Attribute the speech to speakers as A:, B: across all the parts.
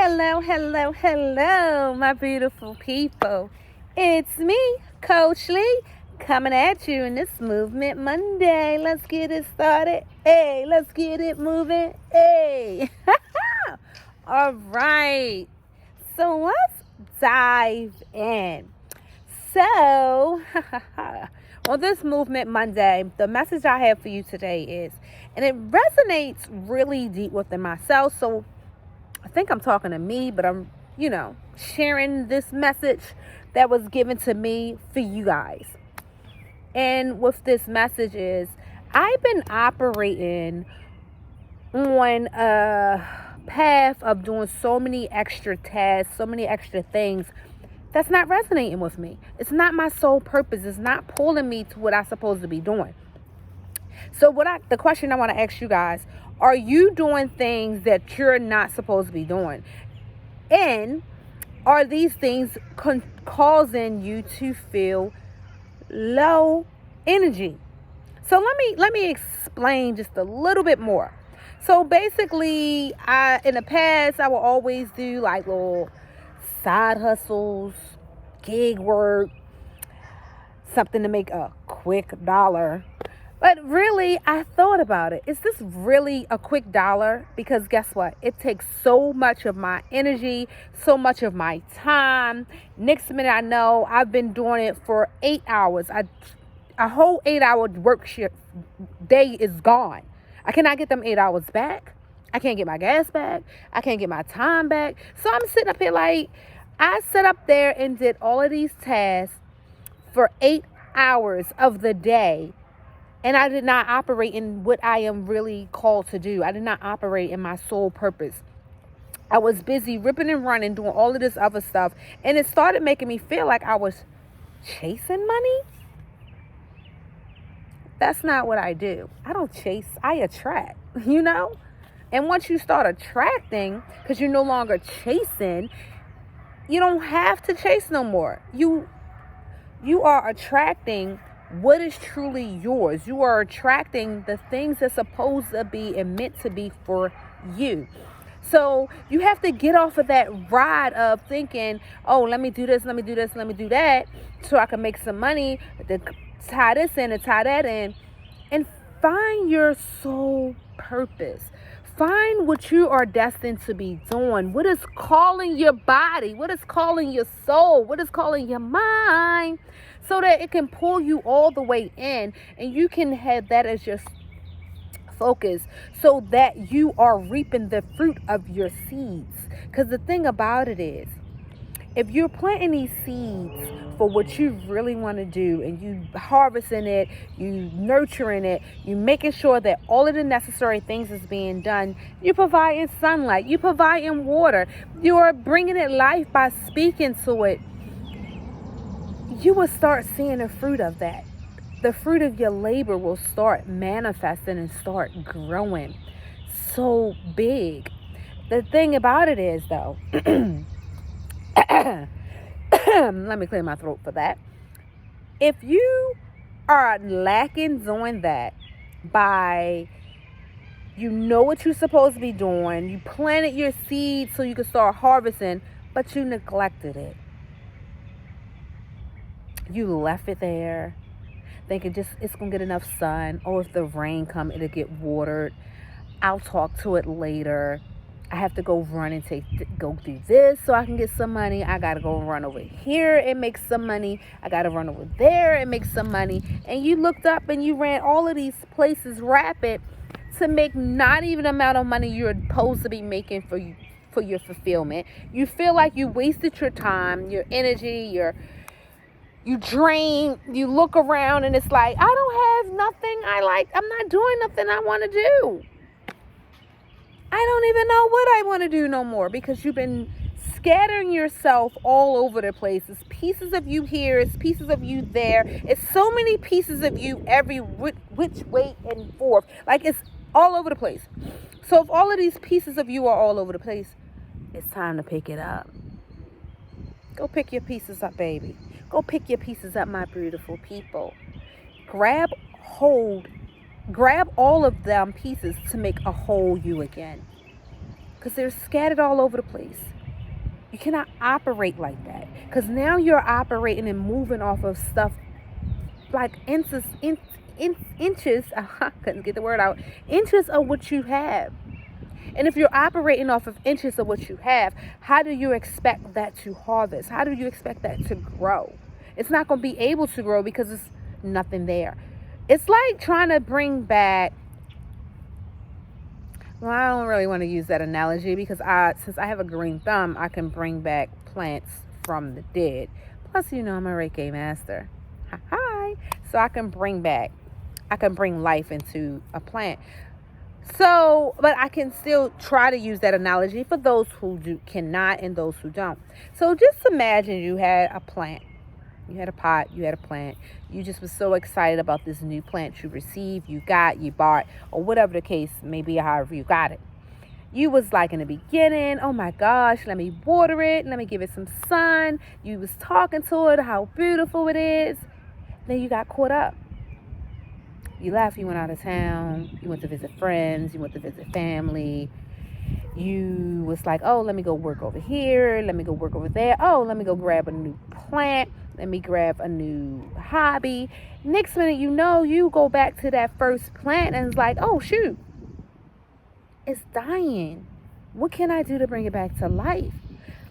A: Hello, hello, hello, my beautiful people. It's me, Coach Lee, coming at you in this Movement Monday. Let's get it started. Hey, let's get it moving. Hey. All right. So let's dive in. So, on this Movement Monday, the message I have for you today is, and it resonates really deep within myself. So I think I'm talking to me, but I'm, sharing this message that was given to me for you guys. And with this message is, I've been operating on a path of doing so many extra tasks, so many extra things that's not resonating with me. It's not my sole purpose. It's not pulling me to what I'm supposed to be doing. So the question I want to ask you guys, are you doing things that you're not supposed to be doing? And are these things causing you to feel low energy? So let me explain just a little bit more. So basically, in the past, I will always do like little side hustles, gig work, something to make a quick dollar. But really, I thought about it. Is this really a quick dollar? Because guess what? It takes so much of my energy, so much of my time. Next minute I know, I've been doing it for 8 hours. A whole 8-hour work shift day is gone. I cannot get them 8 hours back. I can't get my gas back. I can't get my time back. So I'm sitting up here like, I sat up there and did all of these tasks for 8 hours of the day. And I did not operate in what I am really called to do. I did not operate in my sole purpose. I was busy ripping and running, doing all of this other stuff. And it started making me feel like I was chasing money. That's not what I do. I don't chase, I attract, And once you start attracting, because you're no longer chasing, you don't have to chase no more. You are attracting what is truly yours. You are attracting the things that's supposed to be and meant to be for you. So you have to get off of that ride of thinking, oh, let me do this, let me do this, let me do that, so I can make some money, to tie this in and tie that in, and find your soul purpose. Find what you are destined to be doing. What is calling your body? What is calling your soul? What is calling your mind? So that it can pull you all the way in and you can have that as your focus so that you are reaping the fruit of your seeds. Because the thing about it is, if you're planting these seeds for what you really want to do and you harvesting it, you nurturing it, you making sure that all of the necessary things is being done, you providing sunlight, you providing water, you're bringing it life by speaking to it, you will start seeing the fruit of that. The fruit of your labor will start manifesting and start growing so big. The thing about it is, though, let me clear my throat for that. If you are lacking doing that by, you know what you're supposed to be doing, you planted your seed so you can start harvesting, but you neglected it. You left it there, thinking it's going to get enough sun, or if the rain come, it'll get watered. I'll talk to it later. I have to go run and go do this so I can get some money. I got to go run over here and make some money. I got to run over there and make some money. And you looked up and you ran all of these places rapid to make not even the amount of money you're supposed to be making for your fulfillment. You feel like you wasted your time, your energy, you drain, you look around and it's like, I don't have nothing I'm not doing nothing I want to do. I don't even know what I want to do no more, because you've been scattering yourself all over the place. It's pieces of you here, it's pieces of you there. It's so many pieces of you every which way and forth. Like, it's all over the place. So if all of these pieces of you are all over the place, it's time to pick it up. Go pick your pieces up, baby. Go pick your pieces up, my beautiful people. Grab all of them pieces to make a whole you again. because they're scattered all over the place. You cannot operate like that, because now you're operating and moving off of stuff like inches, I couldn't get the word out, inches of what you have. And if you're operating off of inches of what you have, how do you expect that to harvest? How do you expect that to grow? It's not going to be able to grow because it's nothing there. It's like trying to bring back, well, I don't really want to use that analogy because since I have a green thumb, I can bring back plants from the dead. Plus, I'm a Reiki master. Hi. So I can bring life into a plant. So, but I can still try to use that analogy for those who cannot and those who don't. So just imagine you had a plant. You had a pot, you had a plant. You just was so excited about this new plant you received, you got, you bought, or whatever the case may be, however you got it. You was like in the beginning, oh my gosh, let me water it, let me give it some sun. You was talking to it, how beautiful it is. Then you got caught up. You left, you went out of town, you went to visit friends, you went to visit family. You was like, oh, let me go work over here, let me go work over there. Oh, let me go grab a new plant, let me grab a new hobby. Next minute, you go back to that first plant and it's like, oh, shoot, it's dying. What can I do to bring it back to life?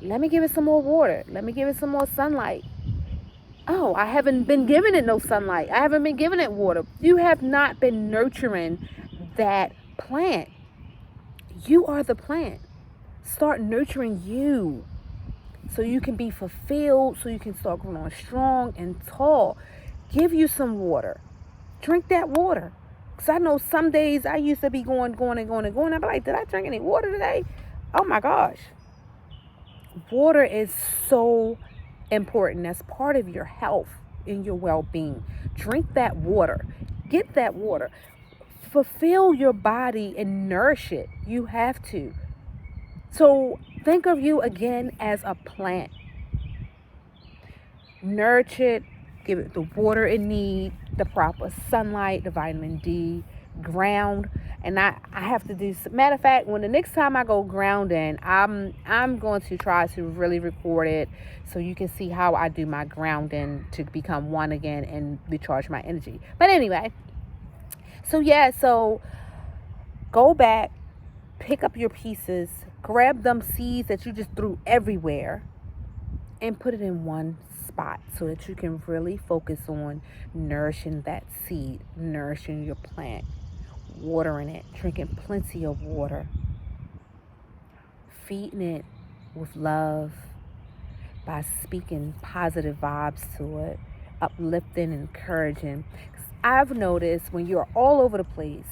A: Let me give it some more water. Let me give it some more sunlight. Oh, I haven't been giving it no sunlight. I haven't been giving it water. You have not been nurturing that plant. You are the plant. Start nurturing you so you can be fulfilled, so you can start growing strong and tall. Give you some water. Drink that water. Because I know some days I used to be going. I'd be like, did I drink any water today? Oh my gosh. Water is so important. That's part of your health and your well-being. Drink that water. Get that water. Fulfill your body and nourish it. You have to. So think of you again as a plant. Nourish it. Give it the water it needs, the proper sunlight, the vitamin D, ground. And I have to do, matter of fact, when the next time I go grounding, I'm going to try to really record it so you can see how I do my grounding to become one again and recharge my energy. But anyway, so go back, pick up your pieces, grab them seeds that you just threw everywhere and put it in one spot so that you can really focus on nourishing that seed, nourishing your plant, watering it, drinking plenty of water, feeding it with love by speaking positive vibes to it, uplifting, encouraging. I've noticed when you're all over the place,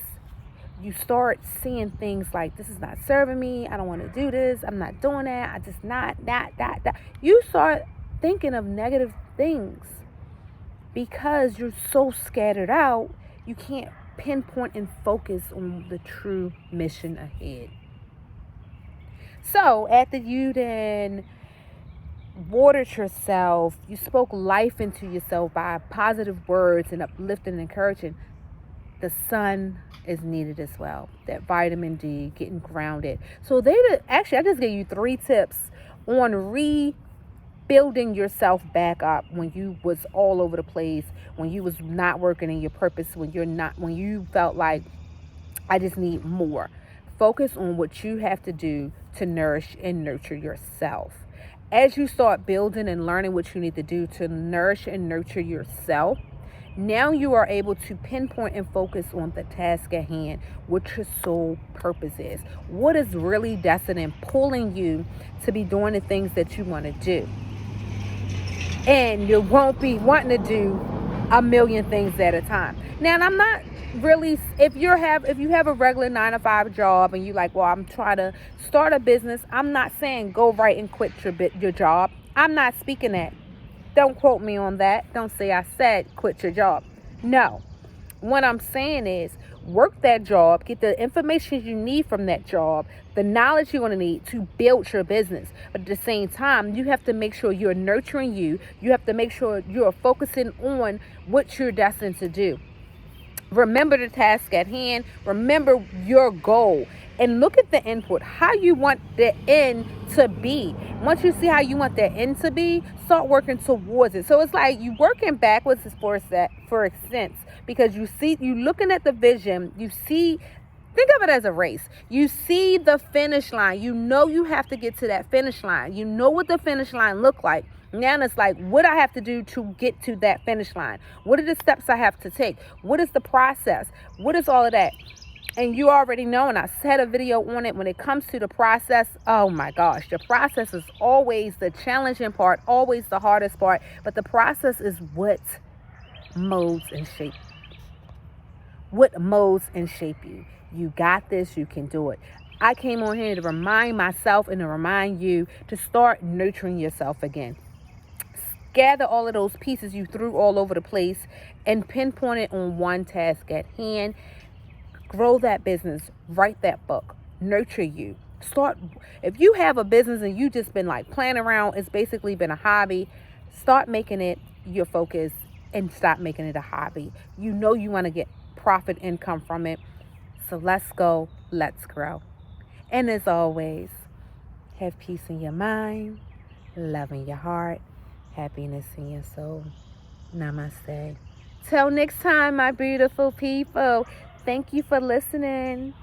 A: you start seeing things like, this is not serving me, I don't want to do this, I'm not doing that, I just not that. You start thinking of negative things because you're so scattered out, you can't pinpoint and focus on the true mission ahead. So after you then watered yourself, you spoke life into yourself by positive words and uplifting and encouraging, the sun is needed as well. That vitamin D, getting grounded. So actually, I just gave you 3 tips on rebuilding yourself back up when you was all over the place, when you was not working in your purpose, when you felt like, I just need more. Focus on what you have to do to nourish and nurture yourself. As you start building and learning what you need to do to nourish and nurture yourself, now you are able to pinpoint and focus on the task at hand, what your sole purpose is. What is really destined and pulling you to be doing the things that you want to do. And you won't be wanting to do a million things at a time. Now, I'm not really, if you have a regular 9-to-5 job and you like, well, I'm trying to start a business, I'm not saying go right and quit your job. I'm not speaking that. Don't quote me on that. Don't say I said quit your job. No. What I'm saying is work that job, get the information you need from that job, the knowledge you're going to need to build your business. But at the same time, you have to make sure you're nurturing you. You have to make sure you're focusing on what you're destined to do. Remember the task at hand. Remember your goal. and look at the input, how you want the end to be. Once you see how you want the end to be, start working towards it. So it's like you working backwards for a sense, because you looking at the vision, you see. Think of it as a race. You see the finish line. You know you have to get to that finish line. You know what the finish line look like. Now it's like, what I have to do to get to that finish line? What are the steps I have to take? What is the process? What is all of that? And you already know, and I said a video on it, when it comes to the process, oh my gosh, the process is always the challenging part, always the hardest part, but the process is what molds and shapes. What molds and shape you. You got this, you can do it. I came on here to remind myself and to remind you to start nurturing yourself again. Gather all of those pieces you threw all over the place and pinpoint it on one task at hand. Grow that business, write that book, nurture you. Start, if you have a business and you just been like playing around, it's basically been a hobby, start making it your focus and stop making it a hobby. You know you want to get profit income from it. So let's go, let's grow. And as always, have peace in your mind, love in your heart, happiness in your soul. Namaste. Till next time, my beautiful people. Thank you for listening.